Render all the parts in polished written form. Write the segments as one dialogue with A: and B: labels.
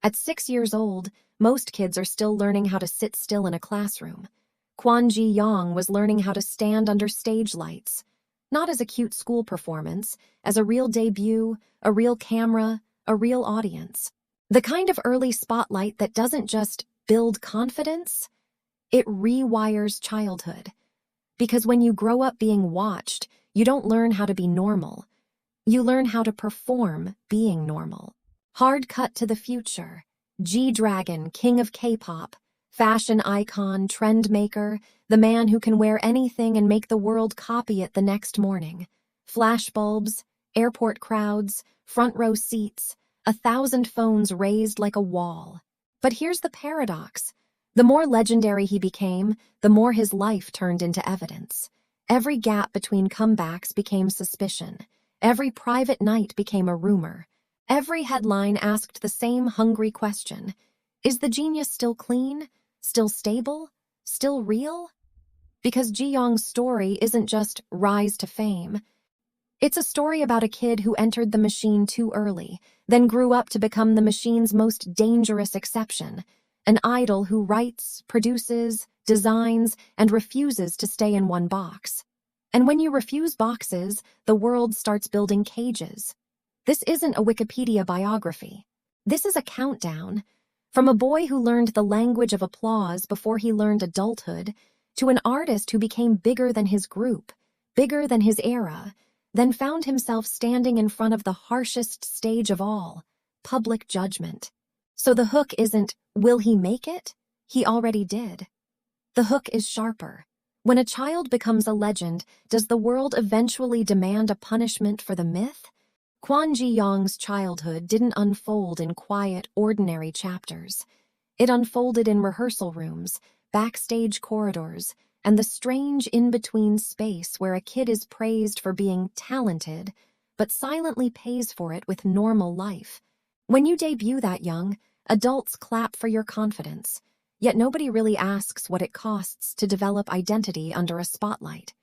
A: At 6 years old, most kids are still learning how to sit still in a classroom. Ji-yong was learning how to stand under stage lights, not as a cute school performance, as a real debut, a real camera, a real audience. The kind of early spotlight that doesn't just build confidence, it rewires childhood. Because when you grow up being watched, you don't learn how to be normal. You learn how to perform being normal. Hard cut to the future. G-Dragon, king of K-pop, fashion icon, trend maker, the man who can wear anything and make the world copy it the next morning. Flashbulbs, airport crowds, front row seats, 1,000 phones raised like a wall. But here's the paradox. The more legendary he became, the more his life turned into evidence. Every gap between comebacks became suspicion. Every private night became a rumor. Every headline asked the same hungry question. Is the genius still clean? Still stable? Still real? Because Ji-yong's story isn't just rise to fame. It's a story about a kid who entered the machine too early, then grew up to become the machine's most dangerous exception. An idol who writes, produces, designs, and refuses to stay in one box. And when you refuse boxes, the world starts building cages. This isn't a Wikipedia biography. This is a countdown. From a boy who learned the language of applause before he learned adulthood, to an artist who became bigger than his group, bigger than his era, then found himself standing in front of the harshest stage of all, public judgment. So the hook isn't, will he make it? He already did. The hook is sharper. When a child becomes a legend, does the world eventually demand a punishment for the myth? Ji-yong's childhood didn't unfold in quiet, ordinary chapters. It unfolded in rehearsal rooms, backstage corridors, and the strange in-between space where a kid is praised for being talented, but silently pays for it with normal life. When you debut that young, adults clap for your confidence, yet nobody really asks what it costs to develop identity under a spotlight.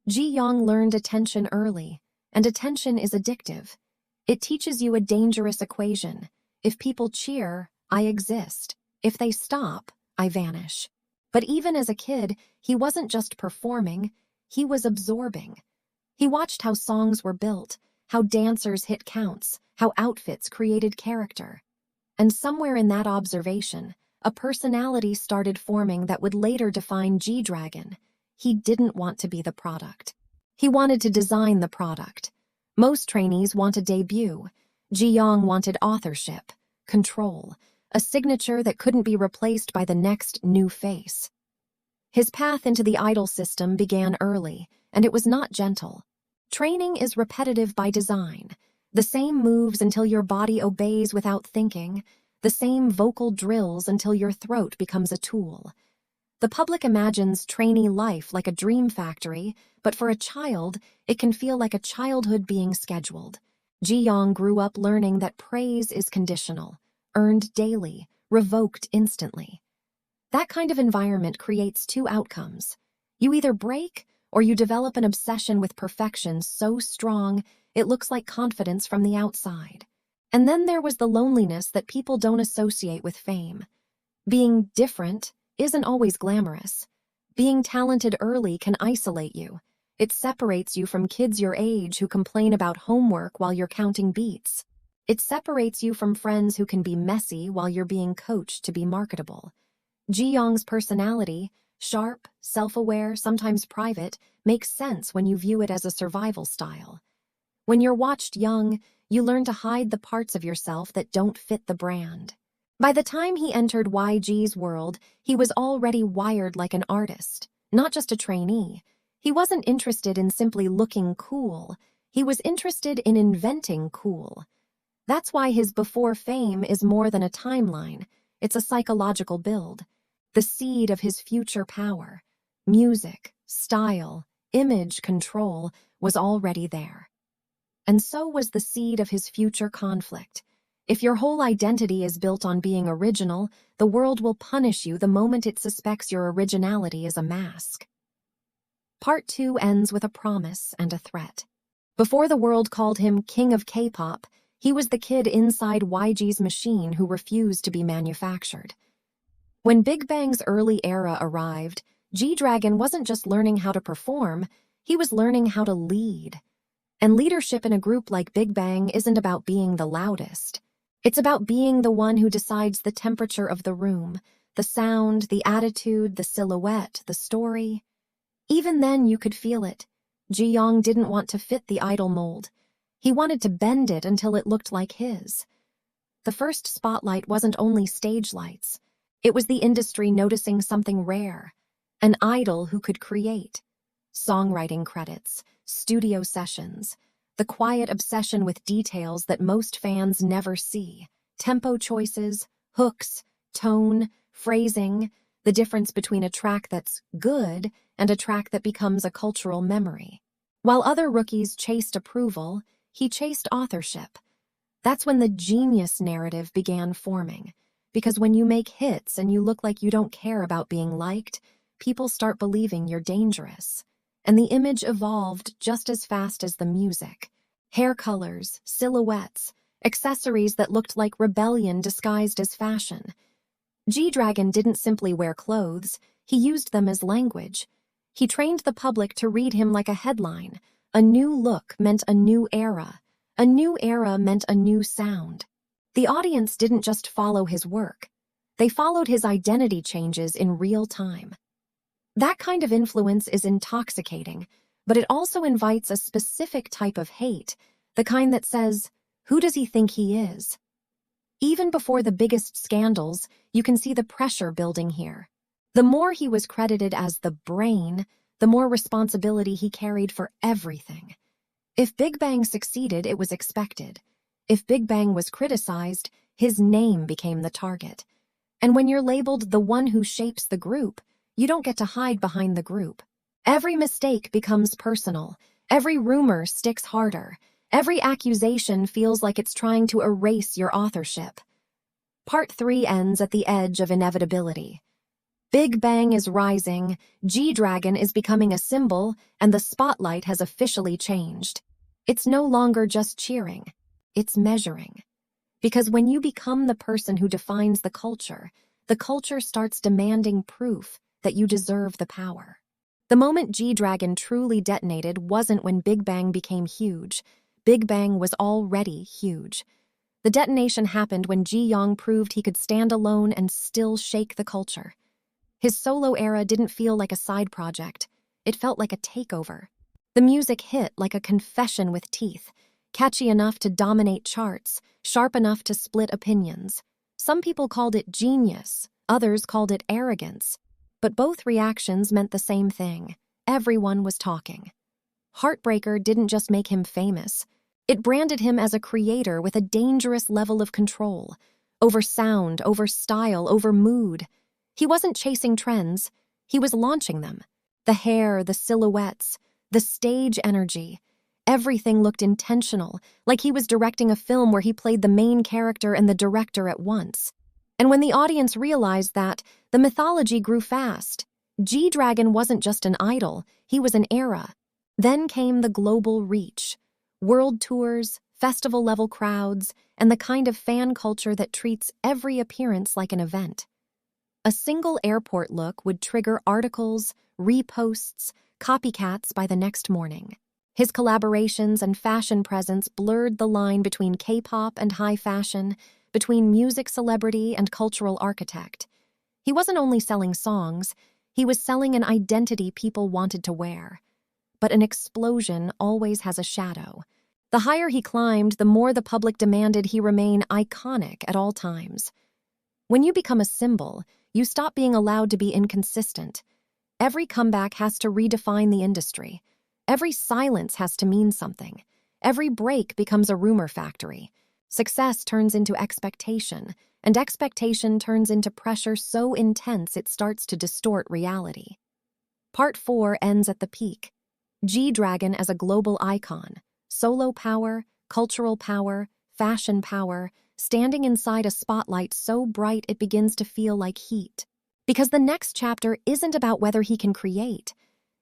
A: Ji-yong learned attention early, and attention is addictive. It teaches you a dangerous equation. If people cheer, I exist. If they stop, I vanish. But even as a kid, he wasn't just performing, he was absorbing. He watched how songs were built, how dancers hit counts, how outfits created character. And somewhere in that observation, a personality started forming that would later define G-Dragon. He didn't want to be the product. He wanted to design the product. Most trainees want a debut. Ji-yong wanted authorship, control, a signature that couldn't be replaced by the next new face. His path into the idol system began early, and it was not gentle. Training is repetitive by design. The same moves until your body obeys without thinking, the same vocal drills until your throat becomes a tool. The public imagines trainee life like a dream factory, but for a child, it can feel like a childhood being scheduled. Ji-yong grew up learning that praise is conditional, earned daily, revoked instantly. That kind of environment creates two outcomes. You either break, or you develop an obsession with perfection so strong it looks like confidence from the outside. And then there was the loneliness that people don't associate with fame. Being different isn't always glamorous. Being talented early can isolate you. It separates you from kids your age who complain about homework while you're counting beats. It separates you from friends who can be messy while you're being coached to be marketable. Ji-yong's personality, sharp, self-aware, sometimes private, makes sense when you view it as a survival style. When you're watched young, you learn to hide the parts of yourself that don't fit the brand. By the time he entered YG's world, he was already wired like an artist, not just a trainee. He wasn't interested in simply looking cool. He was interested in inventing cool. That's why his before fame is more than a timeline. It's a psychological build. The seed of his future power, music, style, image control was already there. And so was the seed of his future conflict. If your whole identity is built on being original, the world will punish you the moment it suspects your originality is a mask. Part 2 ends with a promise and a threat. Before the world called him king of K-pop, He was the kid inside YG's machine who refused to be manufactured. When Big Bang's early era arrived, G-Dragon wasn't just learning how to perform, he was learning how to lead. And leadership in a group like Big Bang isn't about being the loudest. It's about being the one who decides the temperature of the room, the sound, the attitude, the silhouette, the story. Even then you could feel it. Ji-yong didn't want to fit the idol mold. He wanted to bend it until it looked like his. The first spotlight wasn't only stage lights. It was the industry noticing something rare. An idol who could create. Songwriting credits, studio sessions, the quiet obsession with details that most fans never see. Tempo choices, hooks, tone, phrasing, the difference between a track that's good and a track that becomes a cultural memory. While other rookies chased approval, he chased authorship. That's when the genius narrative began forming. Because when you make hits and you look like you don't care about being liked, people start believing you're dangerous. And the image evolved just as fast as the music. Hair colors, silhouettes, accessories that looked like rebellion disguised as fashion. G-Dragon didn't simply wear clothes, he used them as language. He trained the public to read him like a headline. A new look meant a new era. A new era meant a new sound. The audience didn't just follow his work. They followed his identity changes in real time. That kind of influence is intoxicating, but it also invites a specific type of hate, the kind that says, who does he think he is? Even before the biggest scandals, you can see the pressure building here. The more he was credited as the brain, the more responsibility he carried for everything. If Big Bang succeeded, it was expected. If Big Bang was criticized, his name became the target. And when you're labeled the one who shapes the group, you don't get to hide behind the group. Every mistake becomes personal. Every rumor sticks harder. Every accusation feels like it's trying to erase your authorship. Part 3 ends at the edge of inevitability. Big Bang is rising, G-Dragon is becoming a symbol, and the spotlight has officially changed. It's no longer just cheering. It's measuring. Because when you become the person who defines the culture starts demanding proof that you deserve the power. The moment G-Dragon truly detonated wasn't when Big Bang became huge. Big Bang was already huge. The detonation happened when Ji-yong proved he could stand alone and still shake the culture. His solo era didn't feel like a side project. It felt like a takeover. The music hit like a confession with teeth, catchy enough to dominate charts, sharp enough to split opinions. Some people called it genius, others called it arrogance. But both reactions meant the same thing. Everyone was talking. Heartbreaker didn't just make him famous. It branded him as a creator with a dangerous level of control. Over sound, over style, over mood. He wasn't chasing trends. He was launching them. The hair, the silhouettes, the stage energy. Everything looked intentional, like he was directing a film where he played the main character and the director at once. And when the audience realized that, the mythology grew fast. G-Dragon wasn't just an idol, he was an era. Then came the global reach. World tours, festival-level crowds, and the kind of fan culture that treats every appearance like an event. A single airport look would trigger articles, reposts, copycats by the next morning. His collaborations and fashion presence blurred the line between K-pop and high fashion, between music celebrity and cultural architect. He wasn't only selling songs, he was selling an identity people wanted to wear. But an explosion always has a shadow. The higher he climbed, the more the public demanded he remain iconic at all times. When you become a symbol, you stop being allowed to be inconsistent. Every comeback has to redefine the industry. Every silence has to mean something. Every break becomes a rumor factory. Success turns into expectation, and expectation turns into pressure so intense it starts to distort reality. Part 4 ends at the peak. G-Dragon as a global icon. Solo power, cultural power, fashion power, standing inside a spotlight so bright it begins to feel like heat. Because the next chapter isn't about whether he can create.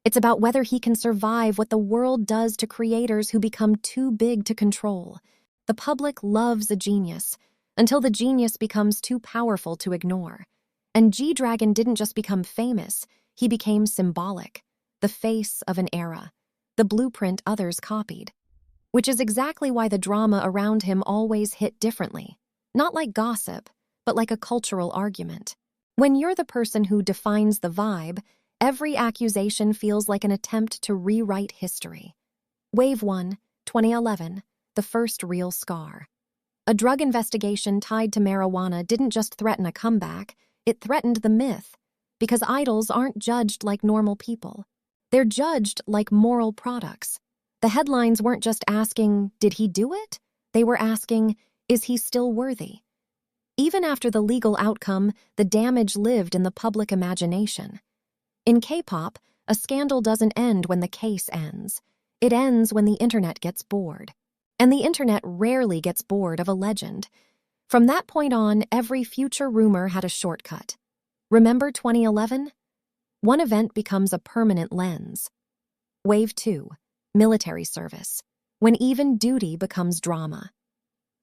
A: It's about whether he can survive what the world does to creators who become too big to control. The public loves a genius, until the genius becomes too powerful to ignore. And G-Dragon didn't just become famous, he became symbolic, the face of an era, the blueprint others copied. Which is exactly why the drama around him always hit differently. Not like gossip, but like a cultural argument. When you're the person who defines the vibe, every accusation feels like an attempt to rewrite history. Wave 1, 2011, the first real scar. A drug investigation tied to marijuana didn't just threaten a comeback, it threatened the myth, because idols aren't judged like normal people. They're judged like moral products. The headlines weren't just asking, did he do it? They were asking, is he still worthy? Even after the legal outcome, the damage lived in the public imagination. In K-pop, a scandal doesn't end when the case ends. It ends when the internet gets bored. And the internet rarely gets bored of a legend. From that point on, every future rumor had a shortcut. Remember 2011? One event becomes a permanent lens. Wave 2, military service, when even duty becomes drama.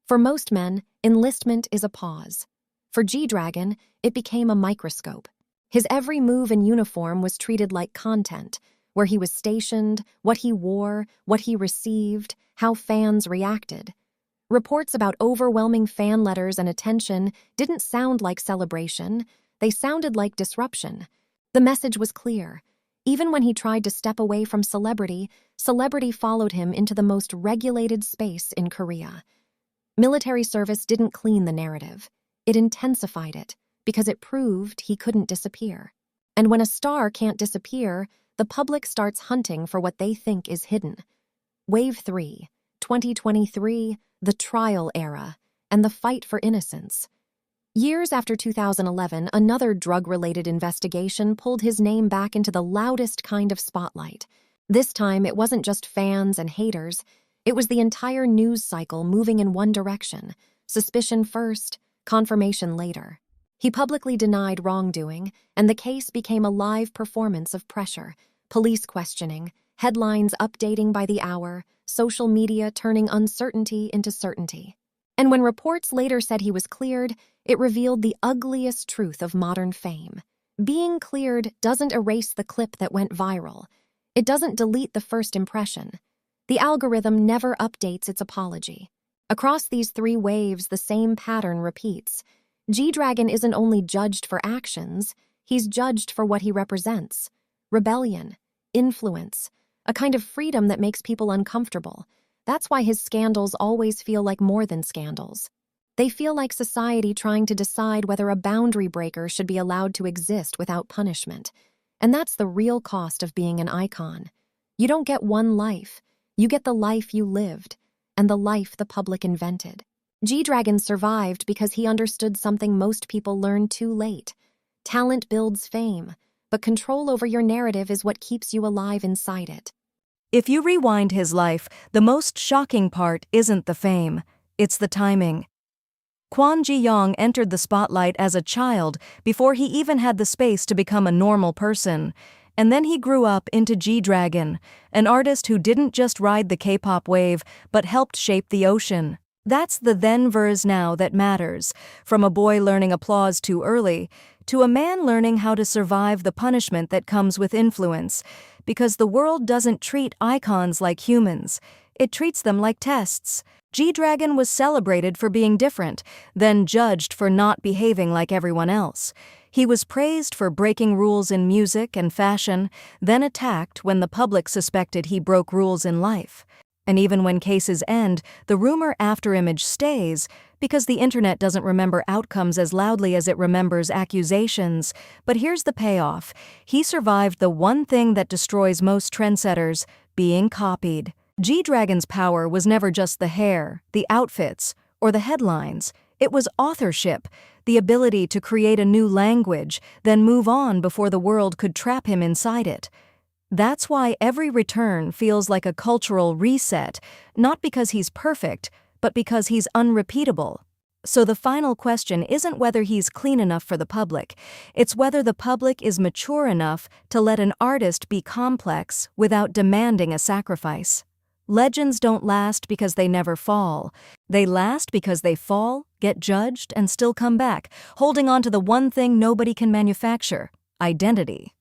A: For most men, enlistment is a pause. For G-Dragon, it became a microscope. His every move in uniform was treated like content, where he was stationed, what he wore, what he received, how fans reacted. Reports about overwhelming fan letters and attention didn't sound like celebration, they sounded like disruption. The message was clear. Even when he tried to step away from celebrity, celebrity followed him into the most regulated space in Korea. Military service didn't clean the narrative. It intensified it, because it proved he couldn't disappear. And when a star can't disappear, the public starts hunting for what they think is hidden. Wave 3, 2023, the trial era, and the fight for innocence. Years after 2011, another drug-related investigation pulled his name back into the loudest kind of spotlight. This time, it wasn't just fans and haters. It was the entire news cycle moving in one direction. Suspicion first, confirmation later. He publicly denied wrongdoing, and the case became a live performance of pressure. Police questioning, headlines updating by the hour, social media turning uncertainty into certainty. And when reports later said he was cleared, it revealed the ugliest truth of modern fame. Being cleared doesn't erase the clip that went viral. It doesn't delete the first impression. The algorithm never updates its apology. Across these 3 waves, the same pattern repeats. G-Dragon isn't only judged for actions, he's judged for what he represents. Rebellion, influence, a kind of freedom that makes people uncomfortable. That's why his scandals always feel like more than scandals. They feel like society trying to decide whether a boundary breaker should be allowed to exist without punishment. And that's the real cost of being an icon. You don't get one life. You get the life you lived, and the life the public invented. G-Dragon survived because he understood something most people learn too late. Talent builds fame, but control over your narrative is what keeps you alive inside it.
B: If you rewind his life, the most shocking part isn't the fame, it's the timing. Ji-yong entered the spotlight as a child before he even had the space to become a normal person. And then he grew up into G-Dragon, an artist who didn't just ride the K-pop wave, but helped shape the ocean. That's the then versus now that matters, from a boy learning applause too early, to a man learning how to survive the punishment that comes with influence, because the world doesn't treat icons like humans, it treats them like tests. G-Dragon was celebrated for being different, then judged for not behaving like everyone else. He was praised for breaking rules in music and fashion, then attacked when the public suspected he broke rules in life. And even when cases end, the rumor afterimage stays, because the internet doesn't remember outcomes as loudly as it remembers accusations. But here's the payoff. He survived the one thing that destroys most trendsetters, being copied. G-Dragon's power was never just the hair, the outfits, or the headlines. It was authorship, the ability to create a new language, then move on before the world could trap him inside it. That's why every return feels like a cultural reset, not because he's perfect, but because he's unrepeatable. So the final question isn't whether he's clean enough for the public, it's whether the public is mature enough to let an artist be complex without demanding a sacrifice. Legends don't last because they never fall. They last because they fall, get judged, and still come back, holding on to the one thing nobody can manufacture: identity.